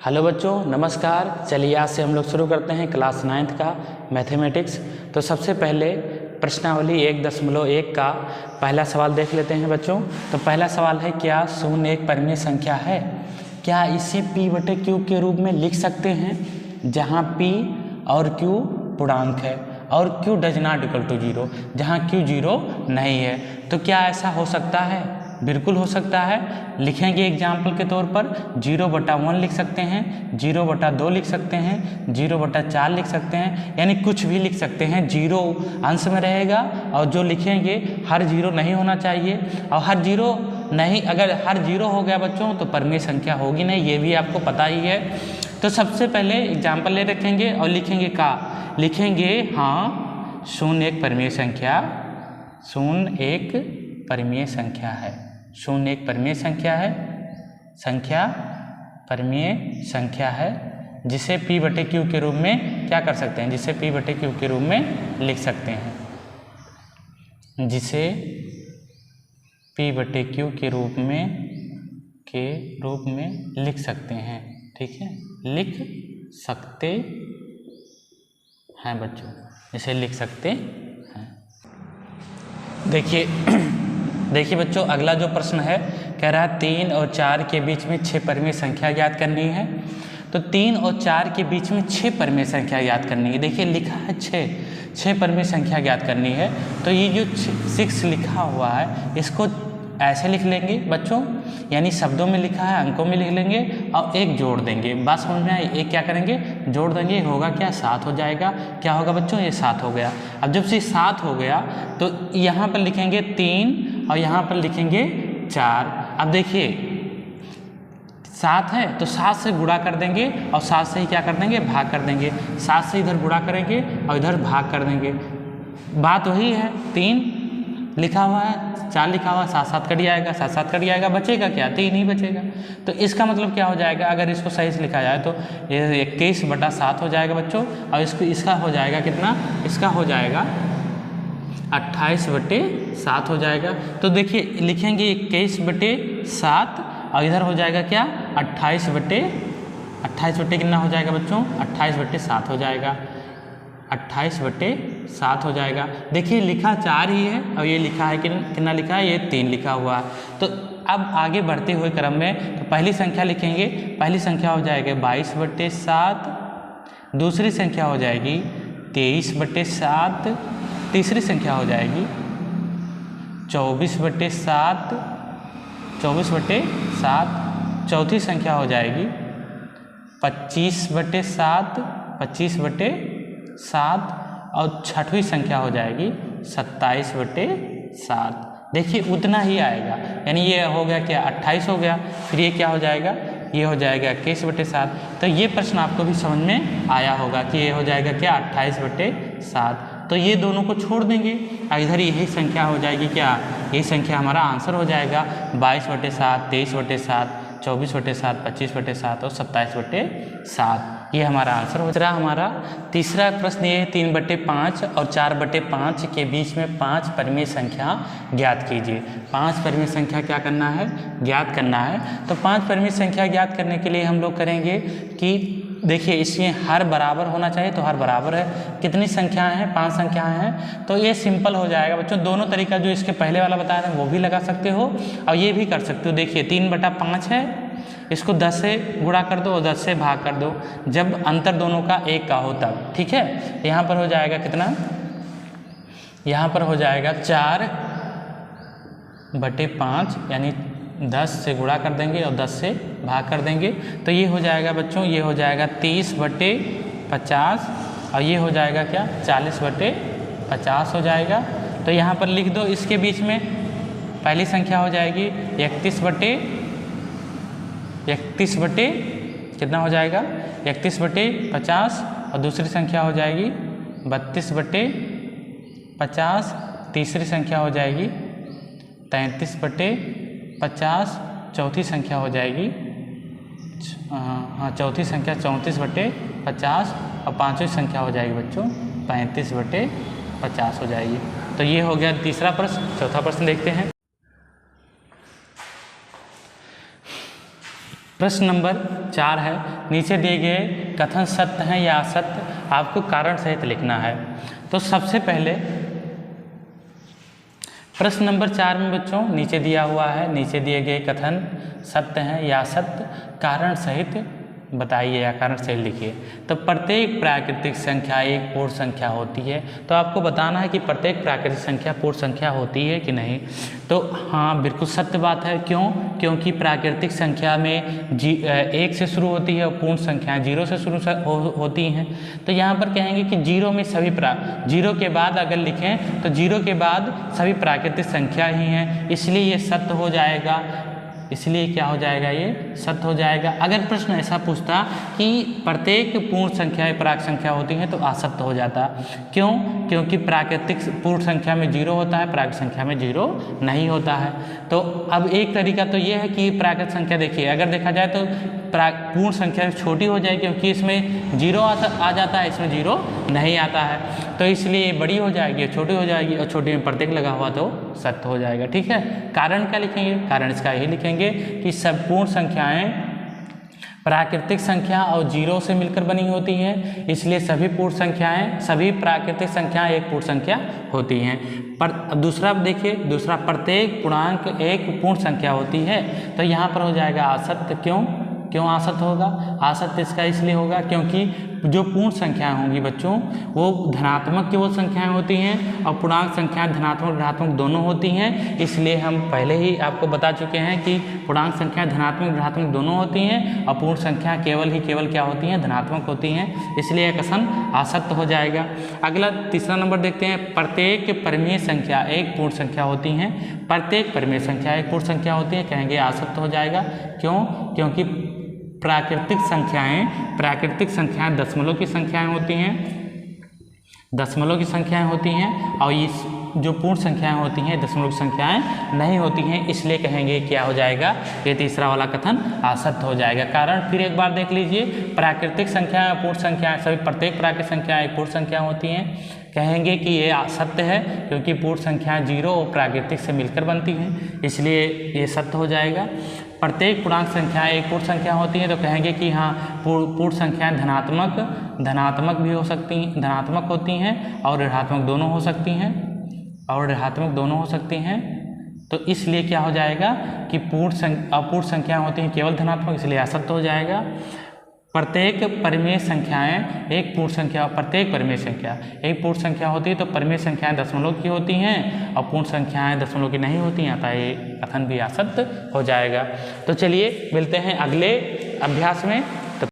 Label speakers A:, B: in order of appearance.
A: Hello बच्चों, नमस्कार। चलिए आज से हम लोग शुरू करते हैं क्लास 9th का मैथमेटिक्स। तो सबसे पहले प्रश्नावली 1.1 का पहला सवाल देख लेते हैं बच्चों। तो पहला सवाल है, क्या शून्य एक परिमेय संख्या है? क्या इसे p/q के रूप में लिख सकते हैं, जहाँ p और q पूर्णांक है और q does not equal to 0, जहाँ q 0 नहीं है। तो क्या ऐसा हो सकता है? बिल्कुल हो सकता है। लिखेंगे एग्जाम्पल के तौर पर 0/1 लिख सकते हैं, 0/2 लिख सकते हैं, 0/4 लिख सकते हैं, यानी कुछ भी लिख सकते हैं। 0 अंश में रहेगा और जो लिखेंगे हर 0 नहीं होना चाहिए, और हर 0 नहीं, अगर हर 0 हो गया बच्चों तो परिमेय संख्या होगी नहीं, ये भी आपको पता ही है। तो सबसे पहले एग्जाम्पल ले रखेंगे और लिखेंगे हाँ, शून्य एक परिमेय संख्या, शून्य एक परिमेय संख्या है, शून्य एक परिमेय संख्या है, परिमेय संख्या है, जिसे p/q के रूप में क्या कर सकते हैं, जिसे p/q के रूप में लिख सकते हैं, जिसे p/q के रूप में लिख सकते हैं। ठीक है, लिख सकते हैं बच्चों, इसे लिख सकते हैं। देखिए बच्चों, अगला जो प्रश्न है कह रहा है 3 और 4 के बीच में 6 परिमेय संख्या ज्ञात करनी है। तो 3 और 4 के बीच में 6 परिमेय संख्या ज्ञात करनी है। देखिए लिखा है 6 परिमेय संख्या ज्ञात करनी है। तो ये जो 6 लिखा हुआ है इसको ऐसे लिख लेंगे बच्चों, यानी शब्दों में लिखा है, अंकों में लिख लेंगे और एक जोड़ देंगे। बात समझ में आई? एक क्या करेंगे, जोड़ देंगे, होगा क्या, 7 हो जाएगा। क्या होगा बच्चों, ये 7 हो गया। अब जब से 7 हो गया तो यहाँ पर लिखेंगे 3 और यहाँ पर लिखेंगे 4। अब देखिए 7 है तो 7 से गुणा कर देंगे और 7 से ही क्या कर देंगे, भाग कर देंगे। 7 से इधर गुणा करेंगे और इधर भाग कर देंगे। बात वही है, 3 लिखा हुआ है, 4 लिखा हुआ है, 7 कट जाएगा, 7 कट जाएगा, बचेगा क्या, 3 ही बचेगा। तो इसका मतलब क्या हो जाएगा, अगर इसको सही से लिखा जाए तो ये 21/7 हो जाएगा बच्चों। और इसका हो जाएगा कितना, इसका हो जाएगा 28/7 हो जाएगा। तो देखिए लिखेंगे 21/7 और इधर हो जाएगा क्या, 28/, कितना हो जाएगा बच्चों, 28/7 हो जाएगा, 28/7 हो जाएगा। देखिए लिखा 4 ही है और ये लिखा है कितना लिखा है, ये 3 लिखा हुआ है। तो अब आगे बढ़ते हुए क्रम में तो पहली संख्या लिखेंगे, पहली संख्या हो जाएगी 22/7, दूसरी संख्या हो जाएगी 23/7, तीसरी संख्या हो जाएगी 24/7, चौथी संख्या हो जाएगी 25/7, 25/7 और छठवीं संख्या हो जाएगी 27/7। देखिए उतना ही आएगा, यानी ये हो गया क्या, 28 हो गया, फिर ये क्या हो जाएगा, ये हो जाएगा 21/7। तो ये प्रश्न आपको भी समझ में आया होगा कि ये हो जाएगा क्या, 28/7। तो ये दोनों को छोड़ देंगे और इधर यही संख्या हो जाएगी क्या, यही संख्या हमारा आंसर हो जाएगा 22/7, 23/7, 24/7, 25/7 और 27/7। ये हमारा आंसर हो रहा। हमारा तीसरा प्रश्न ये है 3/5 और 4/5 के बीच में 5 परिमेय संख्या ज्ञात कीजिए। 5 परिमेय संख्या क्या करना है, ज्ञात करना है। तो 5 परिमेय संख्या ज्ञात करने के लिए हम लोग करेंगे कि देखिए इसमें हर बराबर होना चाहिए, तो हर बराबर है। कितनी संख्याएं हैं, 5 संख्याएं हैं। तो ये सिंपल हो जाएगा बच्चों। दोनों तरीका जो इसके पहले वाला बताया था वो भी लगा सकते हो और ये भी कर सकते हो। देखिए 3/5 है, इसको 10 से गुणा कर दो और 10 से भाग कर दो, जब अंतर दोनों का 1 का हो तब। ठीक है, यहाँ पर हो जाएगा कितना, यहाँ पर हो जाएगा 4/5, यानी 10 से गुणा कर देंगे और 10 से भाग कर देंगे। तो ये हो जाएगा बच्चों, ये हो जाएगा 30/50 और ये हो जाएगा क्या, 40/50 हो जाएगा। तो यहाँ पर लिख दो, इसके बीच में पहली संख्या हो जाएगी 31 कितना हो जाएगा, 31/50 और दूसरी संख्या हो जाएगी 32/50, तीसरी संख्या हो जाएगी 33/50, चौथी संख्या हो जाएगी चौथी संख्या 34/50 और पांचवी संख्या हो जाएगी बच्चों 35/50 हो जाएगी। तो ये हो गया तीसरा प्रश्न। चौथा प्रश्न देखते हैं। प्रश्न नंबर 4 है, नीचे दिए गए कथन सत्य हैं या असत्य, आपको कारण सहित लिखना है। तो सबसे पहले प्रश्न नंबर 4 में बच्चों नीचे दिया हुआ है, नीचे दिए गए कथन सत्य हैं या असत्य, कारण सहित बताइए या कारण सहित लिखिए। तो प्रत्येक प्राकृतिक संख्या एक पूर्ण संख्या होती है, तो आपको बताना है कि प्रत्येक प्राकृतिक संख्या पूर्ण संख्या होती है कि नहीं। तो हाँ, बिल्कुल सत्य बात है। क्यों? क्योंकि प्राकृतिक संख्या में 1 से शुरू होती है और पूर्ण संख्याएं 0 से शुरू होती हैं। तो यहाँ पर कहेंगे कि 0 में सभी 0 के बाद अगर लिखें तो 0 के बाद सभी प्राकृतिक संख्या ही हैं, इसलिए ये सत्य हो जाएगा। इसलिए क्या हो जाएगा, ये सत्य हो जाएगा। अगर प्रश्न ऐसा पूछता कि प्रत्येक पूर्ण संख्या प्राक संख्या होती हैं तो असत्य हो जाता। क्यों? क्योंकि प्राकृतिक पूर्ण संख्या में 0 होता है, प्राकृतिक संख्या में 0 नहीं होता है। तो अब एक तरीका तो ये है कि प्राकृतिक संख्या देखिए, अगर देखा जाए तो पूर्ण संख्या छोटी हो जाएगी क्योंकि इसमें 0 आ जाता है, इसमें 0 नहीं आता है, तो इसलिए बड़ी हो जाएगी, छोटी हो जाएगी, और छोटी में प्रत्येक लगा हुआ तो सत्य हो जाएगा। ठीक है, कारण क्या लिखेंगे? कारण इसका यही लिखेंगे कि सब पूर्ण संख्याएं प्राकृतिक संख्या और 0 से मिलकर बनी होती हैं, इसलिए सभी पूर्ण संख्याएं, सभी प्राकृतिक संख्याएं एक पूर्ण संख्या होती हैं। पर दूसरा देखिए, दूसरा प्रत्येक पूर्णांक एक पूर्ण संख्या होती है, तो यहाँ पर हो जाएगा असत्य। क्यों असत्य होगा? असत्य इसका इसलिए होगा क्योंकि जो पूर्ण संख्याएं होंगी बच्चों वो धनात्मक केवल संख्याएं होती हैं और पूर्णांक संख्याएं धनात्मक ऋणात्मक दोनों होती हैं। इसलिए हम पहले ही आपको बता चुके हैं कि पूर्णांक संख्याएं धनात्मक ऋणात्मक दोनों होती हैं और पूर्ण संख्या केवल क्या होती हैं? धनात्मक होती हैं, इसलिए यह कथन असत्य हो जाएगा। अगला तीसरा नंबर देखते हैं, प्रत्येक परिमेय संख्या एक पूर्ण संख्या होती हैं। प्रत्येक परिमेय संख्या एक पूर्ण संख्या होती है, कहेंगे असत्य हो जाएगा। क्यों? क्योंकि प्राकृतिक संख्याएं दशमलव की संख्याएं होती हैं, दशमलव की संख्याएं होती हैं, और इस जो पूर्ण संख्याएं होती हैं दशमलव की संख्याएं नहीं होती हैं, इसलिए कहेंगे क्या हो जाएगा? ये तीसरा वाला कथन असत्य हो जाएगा। कारण फिर एक बार देख लीजिए, प्राकृतिक संख्याएं पूर्ण संख्याएं सभी प्रत्येक प्राकृतिक संख्याएं एक पूर्ण संख्या होती हैं, कहेंगे कि ये असत्य है क्योंकि पूर्ण संख्याएं 0 और प्राकृतिक से मिलकर बनती हैं, इसलिए ये सत्य हो जाएगा। प्रत्येक पूर्णांक संख्याएं एक पूर्ण संख्या होती हैं, तो कहेंगे कि हाँ, पूर्ण संख्याएं धनात्मक भी हो सकती हैं, धनात्मक होती हैं और ऋणात्मक दोनों हो सकती हैं, तो इसलिए क्या हो जाएगा कि अपूर्ण संख्याएं होती हैं केवल धनात्मक, इसलिए असत्य हो जाएगा। प्रत्येक परिमेय संख्याएं एक पूर्ण संख्या, प्रत्येक परिमेय संख्या एक पूर्ण संख्या होती है, तो परिमेय संख्याएं दशमलव की होती हैं और पूर्ण संख्याएं दशमलव की नहीं होती हैं, अतः ये कथन भी असत्य हो जाएगा। तो चलिए मिलते हैं अगले अभ्यास में।